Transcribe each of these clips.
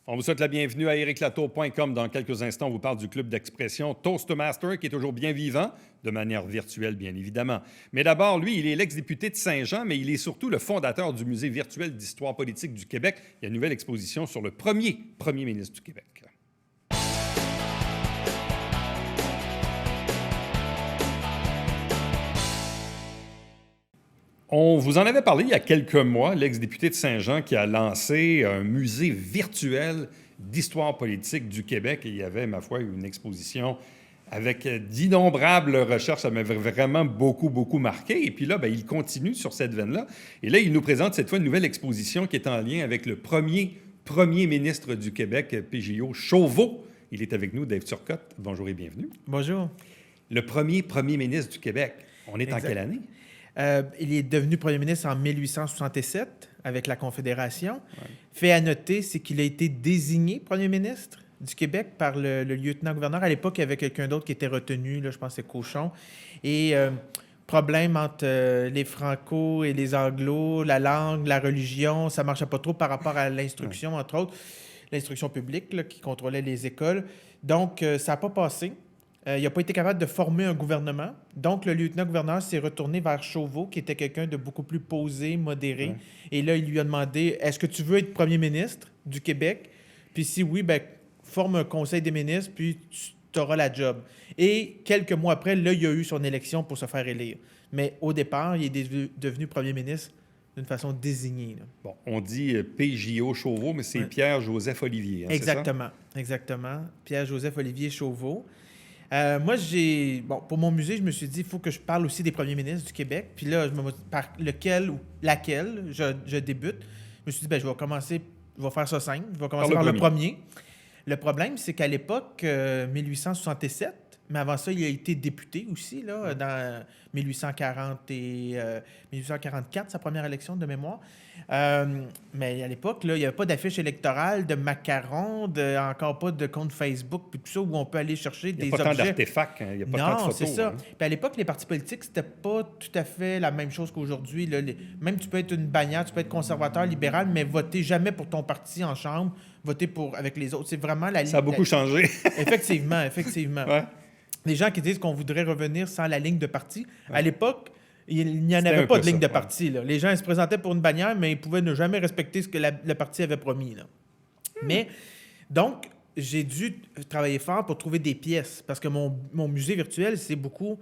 On vous souhaite la bienvenue à ericlatour.com. Dans quelques instants, on vous parle du club d'expression Toastmaster qui est toujours bien vivant, de manière virtuelle, bien évidemment. Mais d'abord, lui, il est l'ex-député de Saint-Jean, mais il est surtout le fondateur du Musée virtuel d'histoire politique du Québec. Il y a une nouvelle exposition sur le premier ministre du Québec. On vous en avait parlé il y a quelques mois, l'ex-député de Saint-Jean qui a lancé un musée virtuel d'histoire politique du Québec. Et il y avait, ma foi, une exposition avec d'innombrables recherches. Ça m'avait vraiment beaucoup marqué. Et puis là, il continue sur cette veine-là. Et là, il nous présente cette fois une nouvelle exposition qui est en lien avec le premier ministre du Québec, PJO Chauveau. Il est avec nous, Dave Turcotte. Bonjour et bienvenue. Bonjour. Le premier ministre du Québec. On est Exact. en quelle année? Il est devenu premier ministre en 1867 avec la Confédération. Ouais. Fait à noter, c'est qu'il a été désigné premier ministre du Québec par le lieutenant-gouverneur. À l'époque, il y avait quelqu'un d'autre qui était retenu, là, je pense que c'est Cochon. Et problème entre les Franco et les Anglo, la langue, la religion, ça ne marchait pas trop par rapport à l'instruction, entre autres, l'instruction publique là, qui contrôlait les écoles. Donc, ça n'a pas passé. Il n'a pas été capable de former un gouvernement. Donc, le lieutenant-gouverneur s'est retourné vers Chauveau, qui était quelqu'un de beaucoup plus posé, modéré. Ouais. Et là, il lui a demandé, est-ce que tu veux être premier ministre du Québec? Puis si oui, forme un conseil des ministres, puis tu auras la job. Et quelques mois après, là, il y a eu son élection pour se faire élire. Mais au départ, il est devenu premier ministre d'une façon désignée. Là. Bon, on dit PJO Chauveau, mais c'est Pierre-Joseph Olivier. Hein, exactement, c'est ça? Exactement. Pierre-Joseph Olivier Chauveau. Moi, pour mon musée, je me suis dit, il faut que je parle aussi des premiers ministres du Québec. Puis là, par lequel ou laquelle je débute. Je me suis dit, je vais faire ça simple. Je vais commencer par le premier. Le problème, c'est qu'à l'époque, 1867, mais avant ça, il a été député aussi, là, dans 1840 et 1844, sa première élection de mémoire. Mais à l'époque, là, il n'y avait pas d'affiche électorale, de macarons, encore pas de compte Facebook, puis tout ça, où on peut aller chercher des objets. Il n'y a pas tant d'artefacts, il n'y a pas tant de photos. Non, c'est ça. Hein. Puis à l'époque, les partis politiques, c'était pas tout à fait la même chose qu'aujourd'hui. Là. Même tu peux être une bannière, tu peux être conservateur, libéral, mais voter jamais pour ton parti en chambre, voter avec les autres. C'est vraiment la ligne. Ça a beaucoup changé. Effectivement. Ouais. Les gens qui disent qu'on voudrait revenir sans la ligne de parti, à l'époque, il n'y en avait pas de ligne de parti. Là. Les gens ils se présentaient pour une bannière, mais ils pouvaient ne jamais respecter ce que le parti avait promis. Là. Mais, donc, j'ai dû travailler fort pour trouver des pièces, parce que mon musée virtuel, c'est beaucoup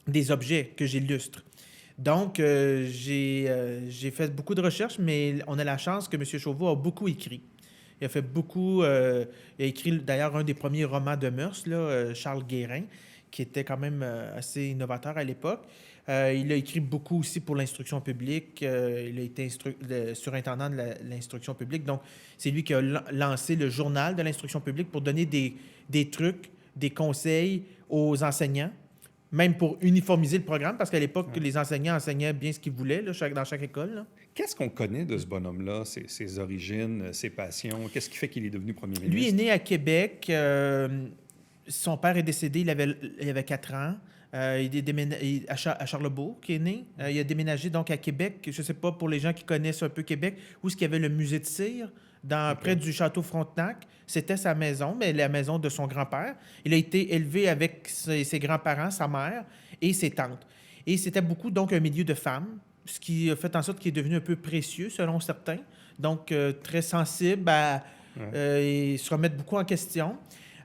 des objets que j'illustre. Donc, j'ai fait beaucoup de recherches, mais on a la chance que M. Chauveau a beaucoup écrit. Il a fait beaucoup... il a écrit d'ailleurs un des premiers romans de mœurs, là, Charles Guérin, qui était quand même assez innovateur à l'époque. Il a écrit beaucoup aussi pour l'instruction publique. Il a été surintendant de l'instruction publique. Donc, c'est lui qui a lancé le journal de l'instruction publique pour donner des trucs, des conseils aux enseignants, même pour uniformiser le programme, parce qu'à l'époque, les enseignants enseignaient bien ce qu'ils voulaient là, dans chaque école. Là. Qu'est-ce qu'on connaît de ce bonhomme-là, ses origines, ses passions? Qu'est-ce qui fait qu'il est devenu premier ministre? Lui est né à Québec. Son père est décédé, il avait 4 ans. Il est déménagé à Charlebourg, qui est né. Il a déménagé donc à Québec. Je ne sais pas, pour les gens qui connaissent un peu Québec, où est-ce qu'il y avait le musée de cire, près du château Frontenac. C'était sa maison, mais la maison de son grand-père. Il a été élevé avec ses grands-parents, sa mère et ses tantes. Et c'était beaucoup, donc, un milieu de femmes, ce qui a fait en sorte qu'il est devenu un peu précieux, selon certains. Donc, très sensible et se remettre beaucoup en question.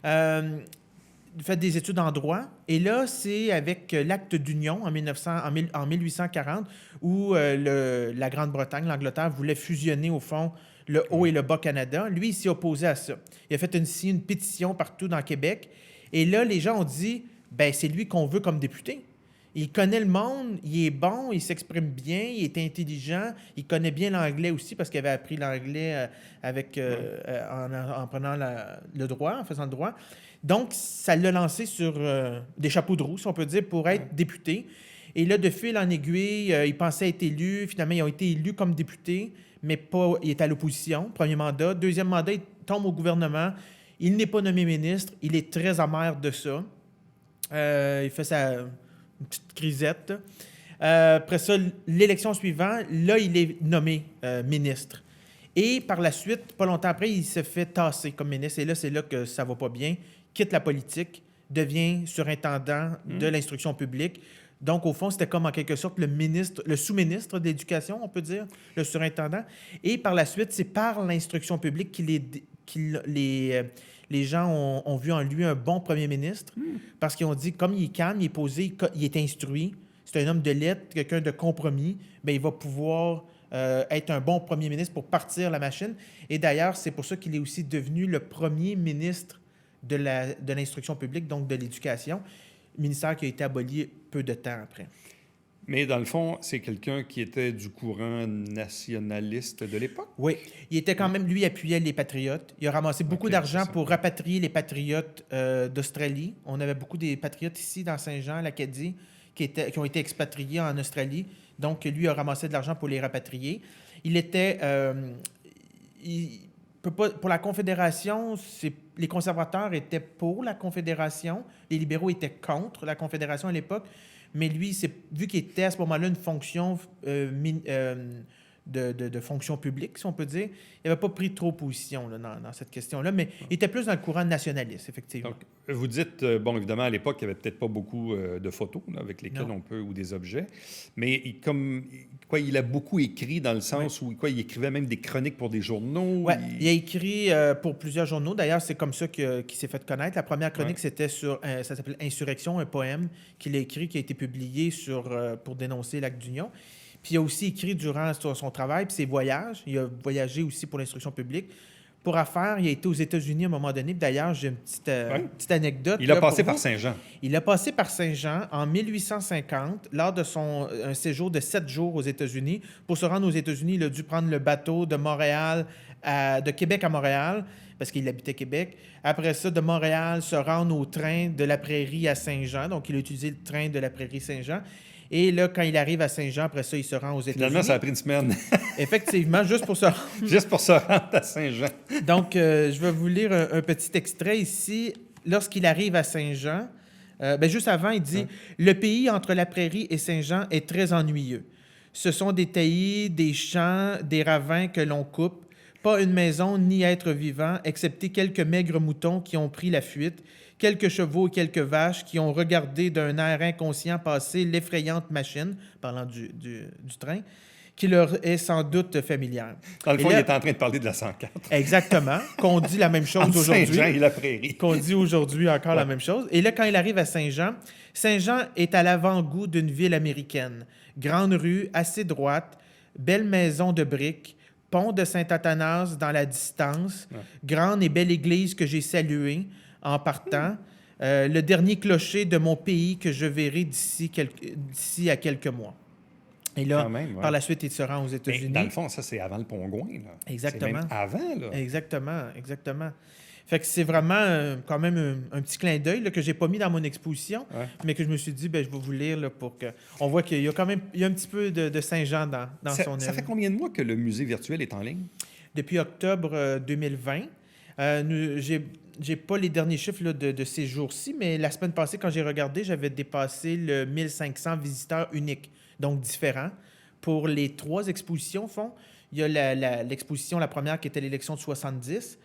Il fait des études en droit. Et là, c'est avec l'acte d'union en 1840 où la Grande-Bretagne, l'Angleterre, voulait fusionner, au fond, le Haut et le Bas-Canada. Lui, il s'est opposé à ça. Il a fait une pétition partout dans Québec. Et là, les gens ont dit, c'est lui qu'on veut comme député. Il connaît le monde, il est bon, il s'exprime bien, il est intelligent, il connaît bien l'anglais aussi parce qu'il avait appris l'anglais en prenant le droit, en faisant le droit. Donc, ça l'a lancé sur des chapeaux de roue, si on peut dire, pour être député. Et là, de fil en aiguille, il pensait être élu. Finalement, ils ont été élus comme députés, mais pas. Il est à l'opposition, premier mandat. Deuxième mandat, il tombe au gouvernement. Il n'est pas nommé ministre. Il est très amer de ça. Il fait une petite crisette. Après ça, l'élection suivante, là, il est nommé ministre. Et par la suite, pas longtemps après, il se fait tasser comme ministre. Et là, c'est là que ça va pas bien. Quitte la politique, devient surintendant de l'instruction publique. Donc, au fond, c'était comme en quelque sorte le sous-ministre de l'Éducation, on peut dire, le surintendant. Et par la suite, c'est par l'instruction publique les gens ont vu en lui un bon premier ministre parce qu'ils ont dit, comme il est calme, il est posé, il est instruit, c'est un homme de lettres, quelqu'un de compromis, bien, il va pouvoir être un bon premier ministre pour partir la machine. Et d'ailleurs, c'est pour ça qu'il est aussi devenu le premier ministre de l'instruction publique, donc de l'éducation, ministère qui a été aboli peu de temps après. Mais dans le fond, c'est quelqu'un qui était du courant nationaliste de l'époque? Oui, il était quand même, lui, appuyait les patriotes. Il a ramassé beaucoup d'argent pour rapatrier les patriotes d'Australie. On avait beaucoup des patriotes ici dans Saint-Jean, l'Acadie, qui ont été expatriés en Australie. Donc, lui a ramassé de l'argent pour les rapatrier. Il était... pour la Confédération, les conservateurs étaient pour la Confédération. Les libéraux étaient contre la Confédération à l'époque. Mais lui, vu qu'il était à ce moment-là une fonction de fonction publique, si on peut dire, il n'avait pas pris trop position là, dans cette question-là, mais il était plus dans le courant nationaliste, effectivement. Donc, vous dites, bon, évidemment, à l'époque, il n'y avait peut-être pas beaucoup de photos là, avec lesquelles on peut, ou des objets, mais il a beaucoup écrit dans le sens où il écrivait même des chroniques pour des journaux. Oui, il a écrit pour plusieurs journaux. D'ailleurs, c'est comme ça qu'il s'est fait connaître. La première chronique, c'était sur, ça s'appelle Insurrection, un poème qu'il a écrit, qui a été publié pour dénoncer l'acte d'Union. Puis il a aussi écrit durant son travail, puis ses voyages. Il a voyagé aussi pour l'instruction publique. Pour affaires, il a été aux États-Unis à un moment donné. D'ailleurs, j'ai une petite anecdote. Il a passé par Saint-Jean. Il a passé par Saint-Jean en 1850, lors de un séjour de 7 jours aux États-Unis. Pour se rendre aux États-Unis, il a dû prendre le bateau de Québec à Montréal, parce qu'il habitait Québec. Après ça, de Montréal, se rendre au train de la Prairie à Saint-Jean. Donc, il a utilisé le train de la Prairie Saint-Jean. Et là, quand il arrive à Saint-Jean, après ça, il se rend aux États-Unis. Finalement, ça a pris une semaine. Effectivement, juste pour se rendre. Juste pour se rendre à Saint-Jean. Donc, je vais vous lire un petit extrait ici. Lorsqu'il arrive à Saint-Jean, juste avant, il dit « Le pays entre la Prairie et Saint-Jean est très ennuyeux. Ce sont des taillis, des champs, des ravins que l'on coupe. Pas une maison ni être vivant, excepté quelques maigres moutons qui ont pris la fuite, quelques chevaux et quelques vaches qui ont regardé d'un air inconscient passer l'effrayante machine, parlant du train, qui leur est sans doute familière. » Dans le fond, il est en train de parler de la 104. Exactement. Qu'on dit la même chose aujourd'hui. Saint-Jean et la Prairie. Qu'on dit aujourd'hui encore la même chose. Et là, quand il arrive à Saint-Jean, Saint-Jean est à l'avant-goût d'une ville américaine. Grande rue, assez droite, belle maison de briques, pont de Saint-Athanas dans la distance, grande et belle église que j'ai saluée en partant, le dernier clocher de mon pays que je verrai d'ici à quelques mois. Et là, par la suite, il se rend aux États-Unis. Dans le fond, ça, c'est avant le Pont-Gouin. Exactement. C'est même avant, là. Exactement. Fait que c'est vraiment quand même un petit clin d'œil que je n'ai pas mis dans mon exposition, mais que je me suis dit, je vais vous lire là, pour qu'on voit qu'il y a quand même un petit peu de Saint-Jean dans son œuvre. Ça fait combien de mois que le musée virtuel est en ligne? Depuis octobre 2020. J'ai pas les derniers chiffres là, de ces jours-ci, mais la semaine passée, quand j'ai regardé, j'avais dépassé le 1500 visiteurs uniques, donc différents. Pour les 3 expositions, au fond, il y a l'exposition, la première qui était l'élection de 70.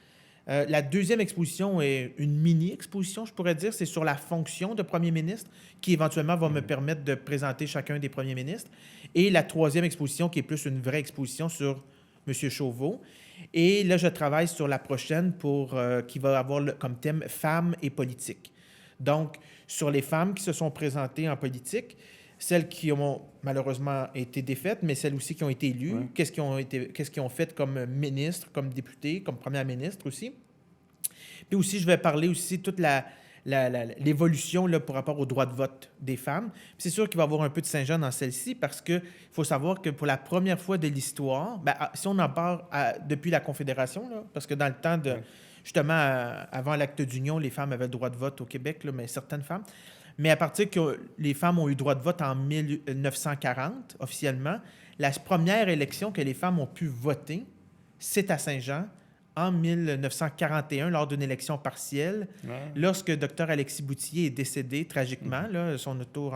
La deuxième exposition est une mini-exposition, je pourrais dire. C'est sur la fonction de premier ministre, qui éventuellement va me permettre de présenter chacun des premiers ministres. Et la 3e exposition, qui est plus une vraie exposition sur M. Chauveau. Et là, je travaille sur la prochaine qui va avoir comme thème « Femmes et politique ». Donc, sur les femmes qui se sont présentées en politique, celles qui ont malheureusement été défaites, mais celles aussi qui ont été élues, qu'est-ce qu'ils ont fait comme ministre, comme député, comme première ministre aussi. Puis aussi, je vais parler aussi toute l'évolution là, par rapport au droit de vote des femmes. Puis c'est sûr qu'il va y avoir un peu de Saint-Jean dans celle-ci parce qu'il faut savoir que pour la première fois de l'histoire, si on en parle depuis la Confédération, là, parce que dans le temps justement, avant l'acte d'Union, les femmes avaient le droit de vote au Québec, là, mais certaines femmes. Mais à partir que les femmes ont eu le droit de vote en 1940, officiellement, la première élection que les femmes ont pu voter, c'est à Saint-Jean, en 1941, lors d'une élection partielle, lorsque Dr Alexis Boutillier est décédé tragiquement, là, son auto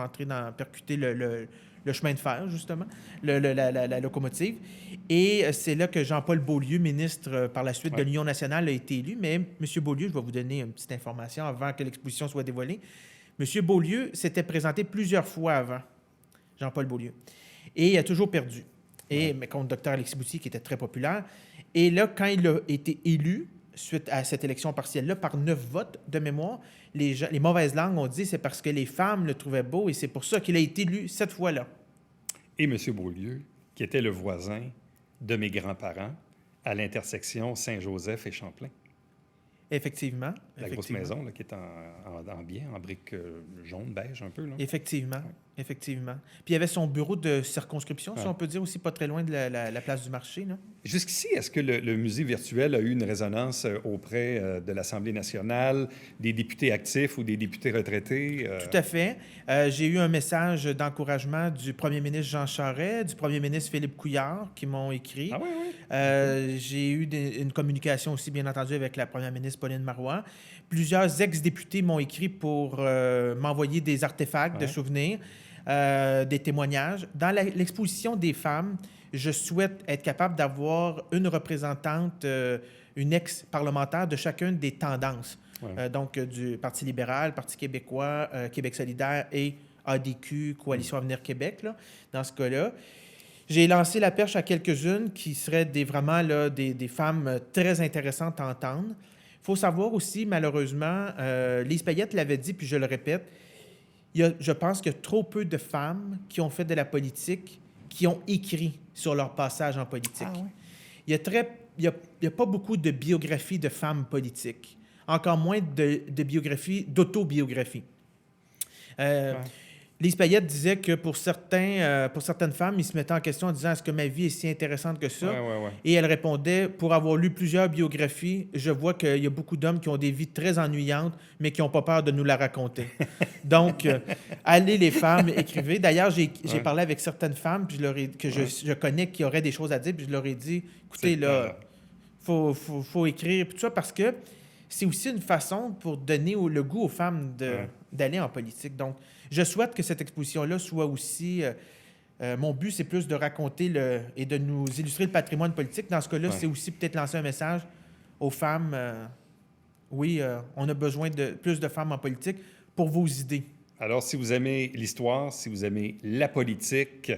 percuté le le chemin de fer, justement, la locomotive. Et c'est là que Jean-Paul Beaulieu, ministre par la suite de l'Union nationale, a été élu. Mais M. Beaulieu, je vais vous donner une petite information avant que l'exposition soit dévoilée. M. Beaulieu s'était présenté plusieurs fois avant, Jean-Paul Beaulieu, et il a toujours perdu. Mais contre Dr. Alexis Boutier, qui était très populaire. Et là, quand il a été élu, suite à cette élection partielle-là, par 9 votes de mémoire, les mauvaises langues ont dit que c'est parce que les femmes le trouvaient beau et c'est pour ça qu'il a été élu cette fois-là. Et M. Beaulieu, qui était le voisin de mes grands-parents à l'intersection Saint-Joseph et Champlain. Effectivement. La grosse maison là, qui est en bien, en briques jaunes, beige un peu. Là. Effectivement. Effectivement. Puis il y avait son bureau de circonscription, si on peut dire, aussi pas très loin de la place du marché. Là. Jusqu'ici, est-ce que le musée virtuel a eu une résonance auprès de l'Assemblée nationale, des députés actifs ou des députés retraités? Tout à fait. J'ai eu un message d'encouragement du premier ministre Jean Charest, du premier ministre Philippe Couillard qui m'ont écrit. Ah oui, oui. J'ai eu une communication aussi, bien entendu, avec la première ministre Pauline Marois. Plusieurs ex-députés m'ont écrit pour m'envoyer des artefacts de souvenirs. Des témoignages. Dans l'exposition des femmes, je souhaite être capable d'avoir une représentante, une ex-parlementaire de chacune des tendances. Donc, du Parti libéral, Parti québécois, Québec solidaire et ADQ, Coalition Avenir Québec, là, dans ce cas-là. J'ai lancé la perche à quelques-unes qui seraient vraiment là, des femmes très intéressantes à entendre. Il faut savoir aussi, malheureusement, Lise Payette l'avait dit, puis je le répète, je pense qu'il y a trop peu de femmes qui ont fait de la politique, qui ont écrit sur leur passage en politique. Ah, oui. Il y a pas beaucoup de biographies de femmes politiques, encore moins de biographies, d'autobiographie. Lise Payette disait que pour certaines femmes, ils se mettaient en question en disant « Est-ce que ma vie est si intéressante que ça? » Et elle répondait « Pour avoir lu plusieurs biographies, je vois qu'il y a beaucoup d'hommes qui ont des vies très ennuyantes, mais qui n'ont pas peur de nous la raconter. » Donc, allez les femmes, écrivez. D'ailleurs, j'ai parlé avec certaines femmes puis que je connais qui auraient des choses à dire, puis je leur ai dit « Écoutez, là, faut écrire, tout ça, parce que c'est aussi une façon pour donner le goût aux femmes d'aller en politique. » Donc, je souhaite que cette exposition-là soit aussi... mon but, c'est plus de raconter et de nous illustrer le patrimoine politique. Dans ce cas-là, c'est aussi peut-être lancer un message aux femmes. On a besoin de plus de femmes en politique pour vos idées. Alors, si vous aimez l'histoire, si vous aimez la politique,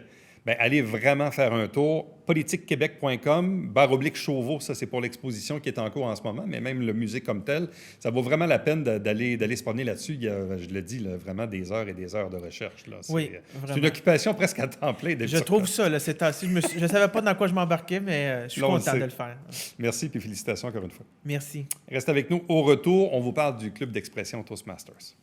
bien, allez vraiment faire un tour. politiquequebec.com/Chauveau, ça c'est pour l'exposition qui est en cours en ce moment, mais même le musée comme tel, ça vaut vraiment la peine d'aller se promener là-dessus. Il y a, je le dis, là, vraiment des heures et des heures de recherche. Là. C'est une occupation presque à temps plein. Je trouve ça, là, c'est temps-ci. Je ne savais pas dans quoi je m'embarquais, mais je suis content de le faire. Merci, puis félicitations encore une fois. Merci. Reste avec nous. Au retour, on vous parle du club d'expression Toastmasters.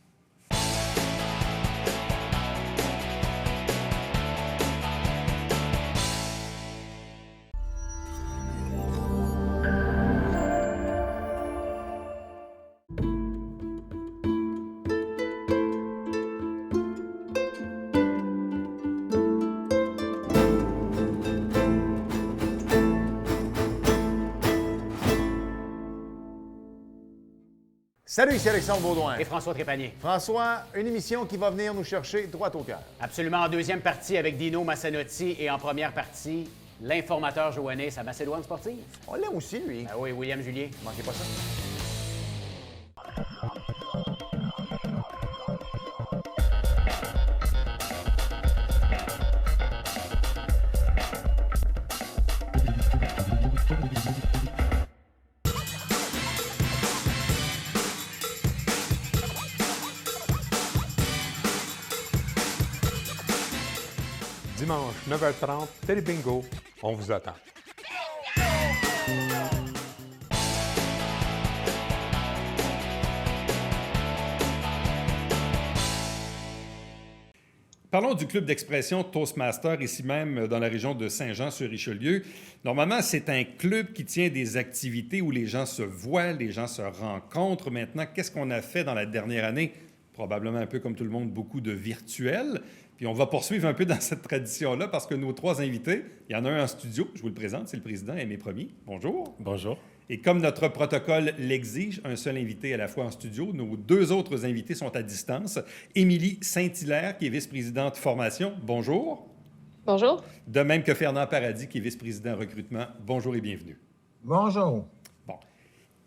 Salut, ici Alexandre Baudouin. Et François Trépanier. François, une émission qui va venir nous chercher droit au cœur. Absolument, en deuxième partie avec Dino Massanotti et en première partie, l'informateur Joannis à Macédoine sportive. On l'aime aussi, lui. Ah oui, William Julien. Manquez pas ça. Dimanche, 9h30, Télé Bingo, on vous attend. Parlons du club d'expression Toastmaster, ici même dans la région de Saint-Jean-sur-Richelieu. Normalement, c'est un club qui tient des activités où les gens se voient, les gens se rencontrent. Maintenant, qu'est-ce qu'on a fait dans la dernière année? Probablement un peu comme tout le monde, beaucoup de virtuel. Puis on va poursuivre un peu dans cette tradition-là parce que nos trois invités, il y en a un en studio, je vous le présente, c'est le président Aimé Premier. Bonjour. Bonjour. Et comme notre protocole l'exige, un seul invité à la fois en studio. Nos deux autres invités sont à distance. Émilie Saint-Hilaire, qui est vice-présidente formation. Bonjour. Bonjour. De même que Fernand Paradis, qui est vice-président recrutement. Bonjour et bienvenue. Bonjour. Bon.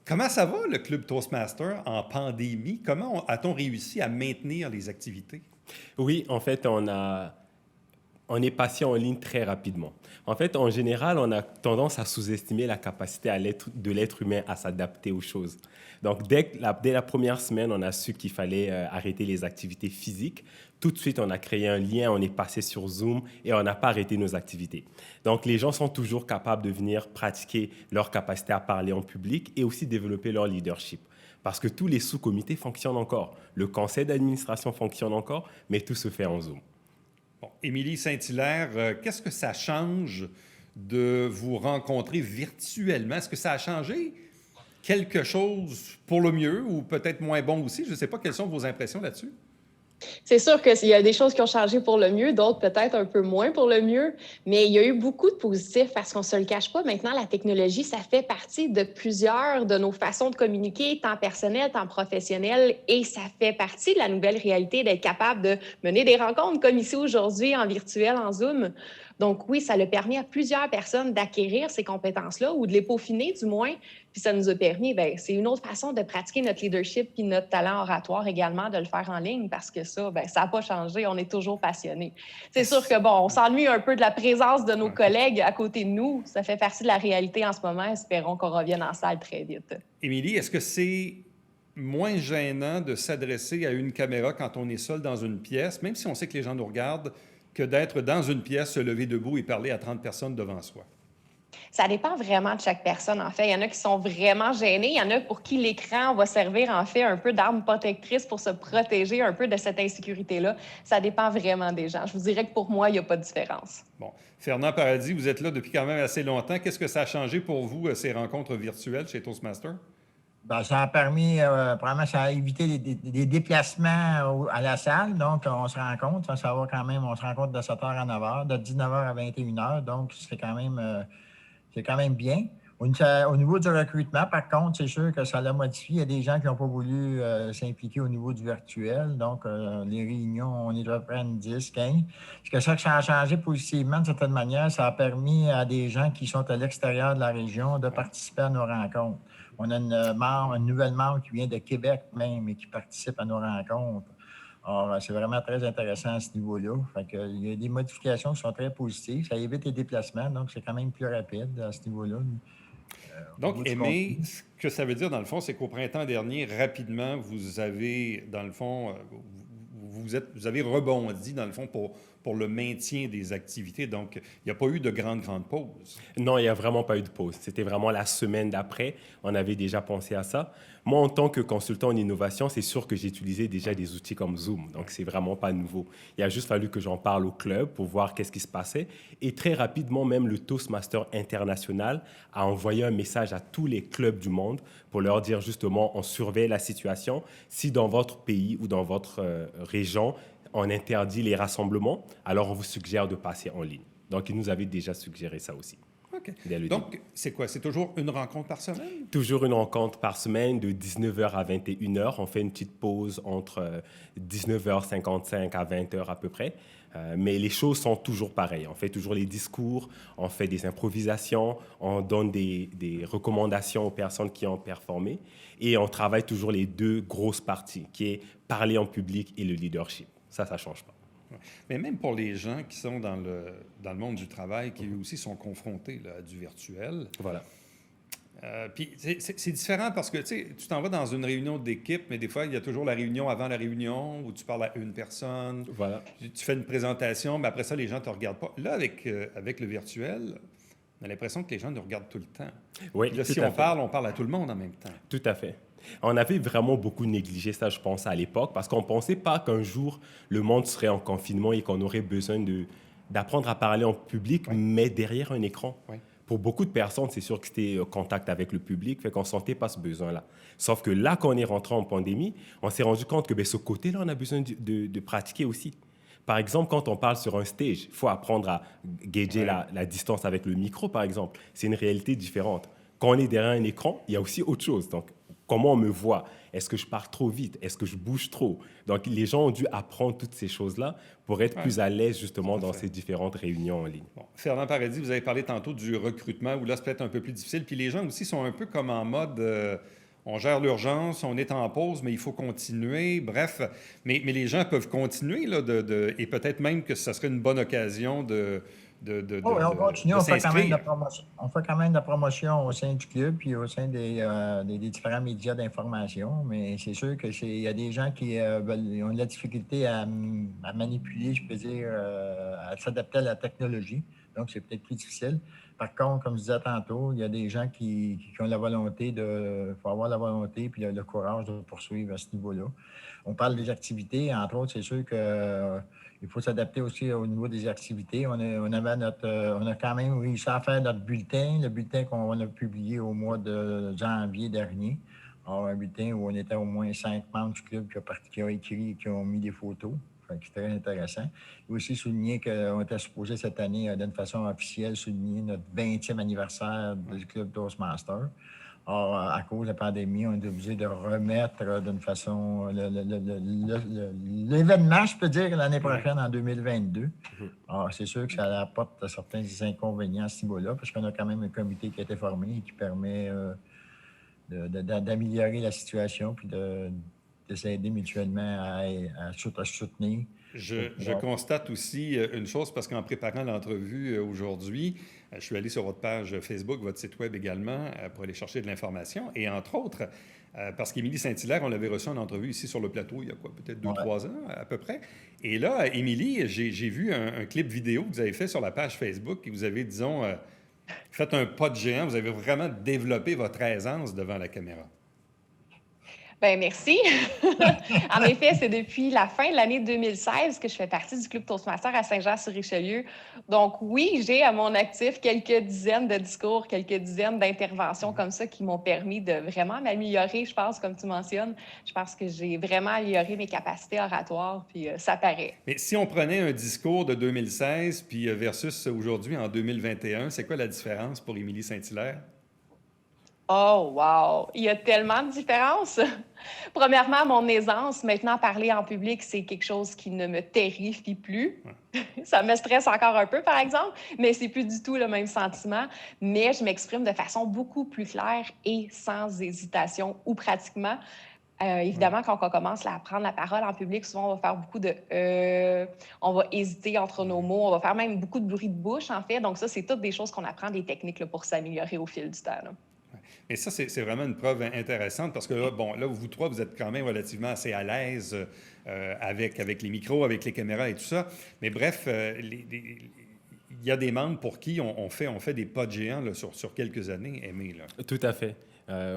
Comment ça va, le Club Toastmaster, en pandémie? Comment a-t-on réussi à maintenir les activités? Oui, en fait, on est passé en ligne très rapidement. En fait, en général, on a tendance à sous-estimer la capacité de l'être humain à s'adapter aux choses. Donc, dès la première semaine, on a su qu'il fallait arrêter les activités physiques. Tout de suite, on a créé un lien, on est passé sur Zoom et on n'a pas arrêté nos activités. Donc, les gens sont toujours capables de venir pratiquer leur capacité à parler en public et aussi développer leur leadership. Parce que tous les sous-comités fonctionnent encore. Le conseil d'administration fonctionne encore, mais tout se fait en Zoom. Bon, Émilie Saint-Hilaire, qu'est-ce que ça change de vous rencontrer virtuellement? Est-ce que ça a changé quelque chose pour le mieux ou peut-être moins bon aussi? Je ne sais pas, quelles sont vos impressions là-dessus? C'est sûr qu'il y a des choses qui ont changé pour le mieux, d'autres peut-être un peu moins pour le mieux, mais il y a eu beaucoup de positifs parce qu'on ne se le cache pas. Maintenant, la technologie, ça fait partie de plusieurs de nos façons de communiquer, tant personnelles, tant professionnelles, et ça fait partie de la nouvelle réalité d'être capable de mener des rencontres comme ici aujourd'hui en virtuel, en Zoom. Donc oui, ça a permis à plusieurs personnes d'acquérir ces compétences-là ou de les peaufiner du moins. Puis ça nous a permis, bien, c'est une autre façon de pratiquer notre leadership puis notre talent oratoire également, de le faire en ligne parce que ça, bien, ça n'a pas changé. On est toujours passionnés. C'est sûr que, bon, on s'ennuie un peu de la présence de nos collègues à côté de nous. Ça fait partie de la réalité en ce moment. Espérons qu'on revienne en salle très vite. Émilie, est-ce que c'est moins gênant de s'adresser à une caméra quand on est seul dans une pièce, même si on sait que les gens nous regardent, que d'être dans une pièce, se lever debout et parler à 30 personnes devant soi? Ça dépend vraiment de chaque personne, en fait. Il y en a qui sont vraiment gênés. Il y en a pour qui l'écran va servir, en fait, un peu d'arme protectrice pour se protéger un peu de cette insécurité-là. Ça dépend vraiment des gens. Je vous dirais que pour moi, il n'y a pas de différence. Bon. Fernand Paradis, vous êtes là depuis quand même assez longtemps. Qu'est-ce que ça a changé pour vous, ces rencontres virtuelles chez Toastmaster? Ben, ça a permis, vraiment, ça a évité des déplacements à la salle. Donc, on se rencontre, ça va quand même, on se rencontre de 7h à 9h, de 19h à 21h. Donc, c'est quand même bien. Au niveau du recrutement, par contre, c'est sûr que ça l'a modifié. Il y a des gens qui n'ont pas voulu s'impliquer au niveau du virtuel. Donc, les réunions, on est à peu près 10, 15. Ce que ça a changé positivement, d'une certaine manière, ça a permis à des gens qui sont à l'extérieur de la région de participer à nos rencontres. On a une nouvelle membre qui vient de Québec même et qui participe à nos rencontres. Alors, c'est vraiment très intéressant à ce niveau-là. Fait que, il y a des modifications qui sont très positives. Ça évite les déplacements, donc c'est quand même plus rapide à ce niveau-là. Donc, Aimé, ce que ça veut dire, dans le fond, c'est qu'au printemps dernier, rapidement, vous avez, dans le fond, vous avez rebondi, dans le fond, pour le maintien des activités. Donc, il n'y a pas eu de grande pause. Non, il n'y a vraiment pas eu de pause. C'était vraiment la semaine d'après. On avait déjà pensé à ça. Moi, en tant que consultant en innovation, c'est sûr que j'ai utilisé déjà des outils comme Zoom. Donc, c'est vraiment pas nouveau. Il a juste fallu que j'en parle au club pour voir qu'est-ce qui se passait. Et très rapidement, même le Toastmaster international a envoyé un message à tous les clubs du monde pour leur dire justement, on surveille la situation. Si dans votre pays ou dans votre région, on interdit les rassemblements, alors on vous suggère de passer en ligne. Donc, il nous avait déjà suggéré ça aussi. OK. Donc, c'est quoi? C'est toujours une rencontre par semaine? Toujours une rencontre par semaine de 19h à 21h. On fait une petite pause entre 19h55 à 20h à peu près. Mais les choses sont toujours pareilles. On fait toujours les discours, on fait des improvisations, on donne des recommandations aux personnes qui ont performé. Et on travaille toujours les deux grosses parties, qui est parler en public et le leadership. Ça ne change pas. Mais même pour les gens qui sont dans le monde du travail, qui eux aussi sont confrontés là, à du virtuel. Voilà. Puis c'est différent parce que tu t'en vas dans une réunion d'équipe, mais des fois, il y a toujours la réunion avant la réunion où tu parles à une personne. Voilà. Tu fais une présentation, mais après ça, les gens ne te regardent pas. Là, avec le virtuel, on a l'impression que les gens nous regardent tout le temps. Oui, là, si on parle à tout le monde en même temps. Tout à fait. On avait vraiment beaucoup négligé ça, je pense, à l'époque, parce qu'on ne pensait pas qu'un jour, le monde serait en confinement et qu'on aurait besoin d'apprendre à parler en public, mais derrière un écran. Oui. Pour beaucoup de personnes, c'est sûr que c'était contact avec le public, fait qu'on ne sentait pas ce besoin-là. Sauf que là, quand on est rentré en pandémie, on s'est rendu compte que ce côté-là, on a besoin de pratiquer aussi. Par exemple, quand on parle sur un stage, il faut apprendre à gager la distance avec le micro, par exemple. C'est une réalité différente. Quand on est derrière un écran, il y a aussi autre chose. Donc, comment on me voit? Est-ce que je pars trop vite? Est-ce que je bouge trop? Donc, les gens ont dû apprendre toutes ces choses-là pour être plus à l'aise justement dans ces différentes réunions en ligne. Bon. Fernand Paradis, vous avez parlé tantôt du recrutement, où là, c'est peut-être un peu plus difficile. Puis les gens aussi sont un peu comme en mode... on gère l'urgence, on est en pause, mais il faut continuer. Bref, mais les gens peuvent continuer, là, et peut-être même que ça serait une bonne occasion On continue, de on fait quand même de la s'inscrire. promotion. On fait quand même de la promotion au sein du club puis au sein des différents médias d'information. Mais c'est sûr il y a des gens qui ont de la difficulté à manipuler, je peux dire, à s'adapter à la technologie. Donc, c'est peut-être plus difficile. Par contre, comme je disais tantôt, il y a des gens qui ont la volonté faut avoir la volonté puis le courage de poursuivre à ce niveau-là. On parle des activités, entre autres, c'est sûr que il faut s'adapter aussi au niveau des activités. On a quand même réussi à faire notre bulletin, le bulletin qu'on a publié au mois de janvier dernier. Alors, un bulletin où on était au moins 5 membres du club qui ont écrit et qui ont mis des photos. C'est très intéressant. Il faut aussi souligner qu'on était supposé cette année, d'une façon officielle, souligner notre 20e anniversaire du club Toastmaster. Or, à cause de la pandémie, on est obligé de remettre d'une façon l'événement, je peux dire, l'année prochaine, en 2022. Alors, c'est sûr que ça apporte certains inconvénients à ce niveau-là, parce qu'on a quand même un comité qui a été formé et qui permet d'améliorer la situation puis de s'aider mutuellement à se soutenir. Je constate aussi une chose, parce qu'en préparant l'entrevue aujourd'hui, je suis allé sur votre page Facebook, votre site web également, pour aller chercher de l'information. Et entre autres, parce qu'Émilie Saint-Hilaire, on l'avait reçue en entrevue ici sur le plateau il y a quoi, peut-être 2-3 ans à peu près. Et là, Émilie, j'ai vu un clip vidéo que vous avez fait sur la page Facebook et vous avez, disons, fait un pas de géant. Vous avez vraiment développé votre aisance devant la caméra. Bien, merci. En effet, c'est depuis la fin de l'année 2016 que je fais partie du Club Toastmaster à Saint-Jean-sur-Richelieu. Donc oui, j'ai à mon actif quelques dizaines de discours, quelques dizaines d'interventions comme ça qui m'ont permis de vraiment m'améliorer, je pense, comme tu mentionnes. Je pense que j'ai vraiment amélioré mes capacités oratoires, puis ça paraît. Mais si on prenait un discours de 2016 puis versus aujourd'hui en 2021, c'est quoi la différence pour Émilie Saint-Hilaire? Oh, wow! Il y a tellement de différences. Premièrement, mon aisance. Maintenant, parler en public, c'est quelque chose qui ne me terrifie plus. Ça me stresse encore un peu, par exemple, mais c'est plus du tout le même sentiment. Mais je m'exprime de façon beaucoup plus claire et sans hésitation, ou pratiquement. Évidemment, quand on commence à prendre la parole en public, souvent, on va faire beaucoup on va hésiter entre nos mots, on va faire même beaucoup de bruit de bouche, en fait. Donc ça, c'est toutes des choses qu'on apprend, des techniques là, pour s'améliorer au fil du temps. Là. Et ça, c'est vraiment une preuve intéressante parce que là, bon, là, vous trois, vous êtes quand même relativement assez à l'aise avec les micros, avec les caméras et tout ça. Mais bref, il y a des membres pour qui on fait des pas de géant là, sur quelques années, Aimé. Là. Tout à fait.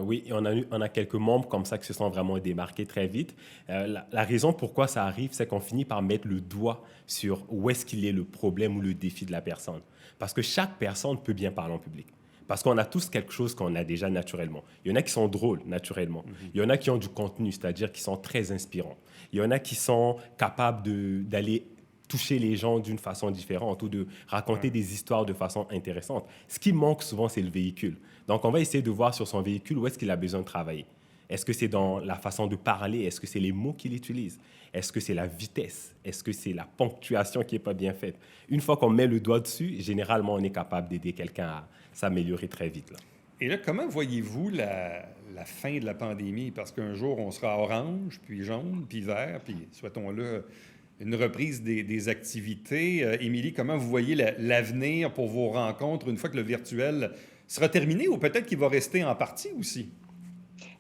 Oui, on a quelques membres comme ça qui se sont vraiment démarqués très vite. La raison pourquoi ça arrive, c'est qu'on finit par mettre le doigt sur où est-ce qu'il est le problème ou le défi de la personne. Parce que chaque personne peut bien parler en public. Parce qu'on a tous quelque chose qu'on a déjà naturellement. Il y en a qui sont drôles naturellement. Il y en a qui ont du contenu, c'est-à-dire qui sont très inspirants. Il y en a qui sont capables d'aller toucher les gens d'une façon différente ou de raconter des histoires de façon intéressante. Ce qui manque souvent, c'est le véhicule. Donc, on va essayer de voir sur son véhicule où est-ce qu'il a besoin de travailler. Est-ce que c'est dans la façon de parler? Est-ce que c'est les mots qu'il utilise? Est-ce que c'est la vitesse? Est-ce que c'est la ponctuation qui n'est pas bien faite? Une fois qu'on met le doigt dessus, généralement, on est capable d'aider quelqu'un à s'améliorer très vite. Là. Et là, comment voyez-vous la fin de la pandémie? Parce qu'un jour, on sera orange, puis jaune, puis vert, puis souhaitons-le, une reprise des activités. Émilie, comment vous voyez l'avenir pour vos rencontres une fois que le virtuel sera terminé ou peut-être qu'il va rester en partie aussi?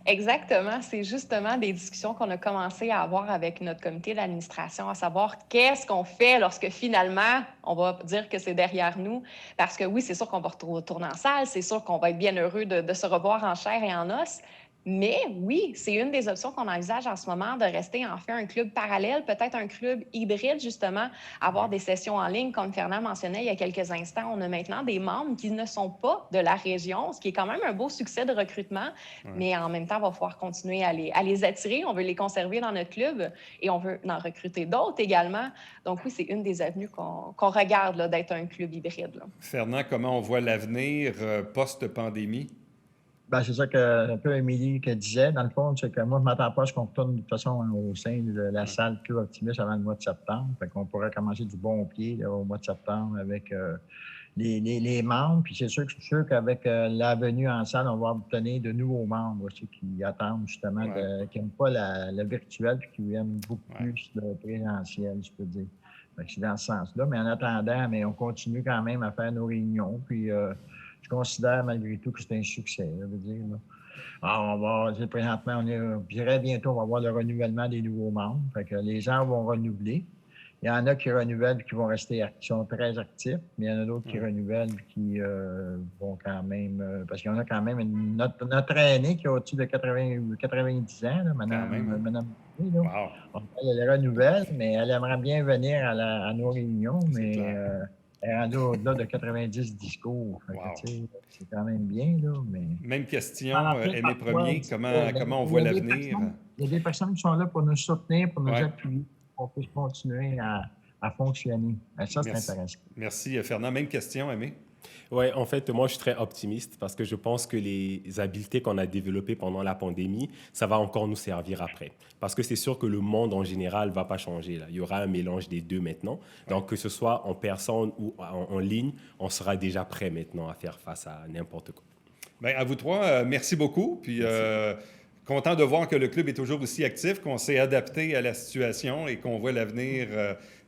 Exactement. C'est justement des discussions qu'on a commencé à avoir avec notre comité d'administration, à savoir qu'est-ce qu'on fait lorsque finalement, on va dire que c'est derrière nous. Parce que oui, c'est sûr qu'on va retourner en salle, c'est sûr qu'on va être bien heureux de se revoir en chair et en os. Mais oui, c'est une des options qu'on envisage en ce moment, de rester en fait un club parallèle, peut-être un club hybride, justement, avoir des sessions en ligne, comme Fernand mentionnait il y a quelques instants. On a maintenant des membres qui ne sont pas de la région, ce qui est quand même un beau succès de recrutement, mais en même temps, il va falloir continuer à les attirer. On veut les conserver dans notre club et on veut en recruter d'autres également. Donc oui, c'est une des avenues qu'on regarde là, d'être un club hybride. Là. Fernand, comment on voit l'avenir post-pandémie? Ben, c'est ça que un peu Émilie que disait. Dans le fond, c'est que moi, je ne m'attends pas à ce qu'on retourne de toute façon au sein de la salle Club Optimiste avant le mois de septembre. Fait qu'on pourrait commencer du bon pied là, au mois de septembre avec les membres. Puis c'est sûr qu'avec la venue en salle, on va obtenir de nouveaux membres aussi qui attendent justement, qui n'aiment pas le virtuel puis qui aiment beaucoup plus le présentiel, je peux dire. Fait que c'est dans ce sens-là. Mais en attendant, on continue quand même à faire nos réunions. Puis je considère malgré tout que c'est un succès, je veux dire. Là. Alors, présentement, je dirais bientôt, on va avoir le renouvellement des nouveaux membres. Fait que les gens vont renouveler. Il y en a qui renouvellent, qui vont rester, qui sont très actifs, mais il y en a d'autres qui renouvellent, qui vont quand même... parce qu'il y en a quand même notre aînée qui a au-dessus de 90 ans, là, Madame là, Wow. elle les renouvelle, mais elle aimerait bien venir à nos réunions, mais elle est rendue au-delà de 90 discours. Fait que, c'est quand même bien, là, mais... Même question, Aimé Premier, comment on voit l'avenir? Il y a des personnes qui sont là pour nous soutenir, pour nous appuyer, pour qu'on puisse continuer à fonctionner. Ça, c'est intéressant. Merci, Fernand. Même question, Aimé? Oui, en fait, moi, je suis très optimiste parce que je pense que les habiletés qu'on a développées pendant la pandémie, ça va encore nous servir après. Parce que c'est sûr que le monde en général ne va pas changer. Là. Il y aura un mélange des deux maintenant. Donc, que ce soit en personne ou en ligne, on sera déjà prêt maintenant à faire face à n'importe quoi. Bien, à vous trois, merci beaucoup. Puis, content de voir que le club est toujours aussi actif, qu'on s'est adapté à la situation et qu'on voit l'avenir,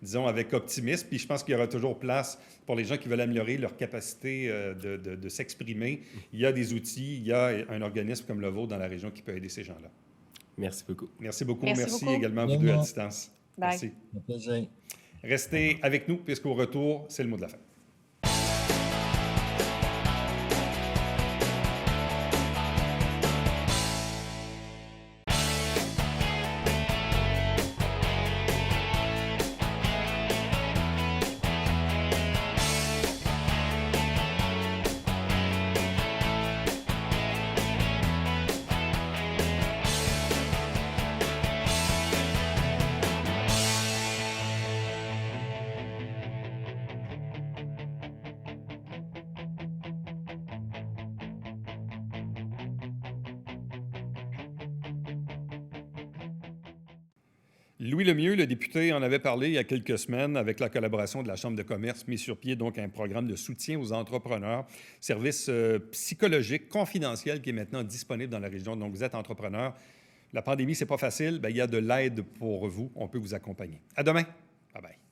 disons, avec optimisme. Puis je pense qu'il y aura toujours place pour les gens qui veulent améliorer leur capacité de s'exprimer. Il y a des outils, il y a un organisme comme le vôtre dans la région qui peut aider ces gens-là. Merci beaucoup. Merci beaucoup. Merci beaucoup. Également à vous deux à distance. Bye. Merci. Un plaisir. Restez avec nous, puisqu'au retour, c'est le mot de la fin. Louis Lemieux, le député, en avait parlé il y a quelques semaines avec la collaboration de la Chambre de commerce, mis sur pied donc un programme de soutien aux entrepreneurs, service psychologique confidentiel qui est maintenant disponible dans la région. Donc, vous êtes entrepreneur. La pandémie, c'est pas facile. Bien, il y a de l'aide pour vous. On peut vous accompagner. À demain. Bye bye.